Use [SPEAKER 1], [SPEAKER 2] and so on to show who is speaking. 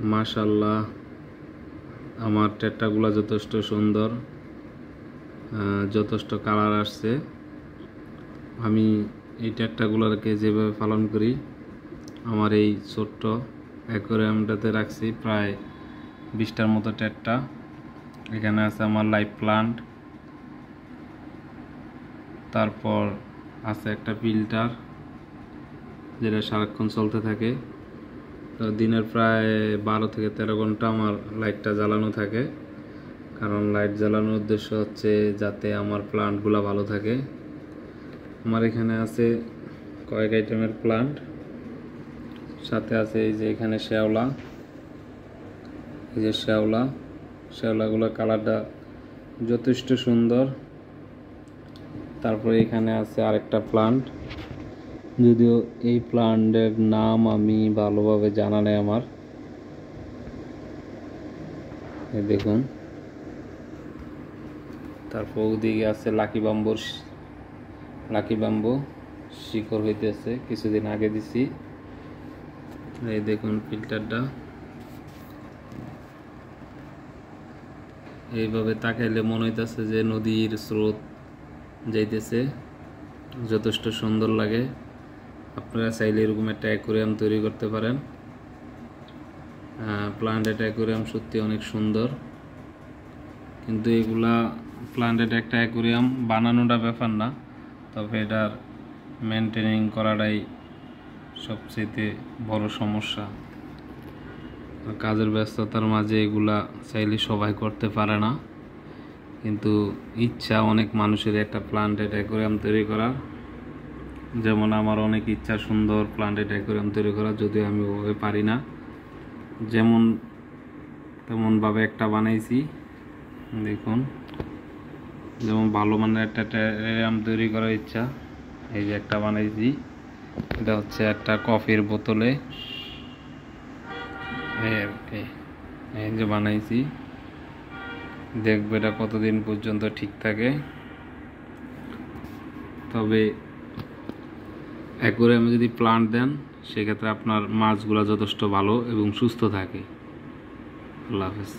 [SPEAKER 1] মাশাআল্লাহ আমার টেট্টাগুলা যথেষ্ট সুন্দর, যথেষ্ট কালার আসছে। আমি এই টেট্টাগুলোকে যেভাবে পালন করি আমার এই ছোট্ট অ্যাকোয়ারিয়ামটাতে রাখছি প্রায় 20টার মতো টেট্টা। এখানে আছে আমার লাইভ প্লান্ট, তারপর আছে একটা ফিল্টার যেটা সারাক্ষণ চলতে থাকে। তো দিনের প্রায় 12 থেকে 13 ঘন্টা আমার লাইটটা জ্বালানো থাকে, কারণ লাইট জ্বালানোর উদ্দেশ্য হচ্ছে যাতে আমার প্লান্টগুলো ভালো থাকে। আমার এখানে আছে কয়েক আইটেমের প্লান্ট, সাথে আছে এই যে এখানে শ্যাওলা, এই যে শ্যাওলাগুলোর কালারটা যথেষ্ট সুন্দর। তারপরে এখানে আছে আরেকটা প্লান্ট, যদিও এই প্লান্টের নাম আমি ভালোভাবে জানা নেই আমার। দেখুন, তারপর ওদিকে আছে লাকি বাম্বু শিকড় হইতেছে, কিছুদিন আগে দিছি। এই দেখুন ফিল্টারটা, এইভাবে তাকাইলে মনে হইতেছে যে নদীর স্রোত যাইতেছে, যথেষ্ট সুন্দর লাগে। আপনারা চাইলে এরকম একটা অ্যাকোয়ারিয়াম তৈরি করতে পারেন। প্লান্টেড অ্যাকোয়ারিয়াম সত্যি অনেক সুন্দর, কিন্তু এগুলা প্লান্টেড একটা অ্যাকোয়ারিয়াম বানানোটা ব্যাপার না, তবে এটার মেনটেনিং করাটাই সবচেয়ে বড় সমস্যা। কাজের ব্যস্ততার মাঝে এগুলা চাইলে সবাই করতে পারে না, কিন্তু ইচ্ছা অনেক মানুষের একটা প্লান্টেড অ্যাকোয়ারিয়াম তৈরি করার। যেমন আমার অনেক ইচ্ছা সুন্দর প্লান্টেড অ্যাকোয়ারিয়াম তৈরি করা, যদিও আমি ওভাবে পারি না। যেমন তেমনভাবে একটা বানাইছি, দেখুন। যেমন ভালো মানের একটা অ্যাকোয়ারিয়াম তৈরি করার ইচ্ছা, এই যে একটা বানাইছি। এটা হচ্ছে একটা কফির বোতলে, এই যে বানাইছি। দেখবে এটা কতদিন পর্যন্ত ঠিক থাকে। তবে অ্যাকোয়ারিয়ামে যদি প্লান্ট দেন সেক্ষেত্রে আপনার মাছগুলো যথেষ্ট ভালো এবং সুস্থ থাকে। আল্লাহ হাফেজ।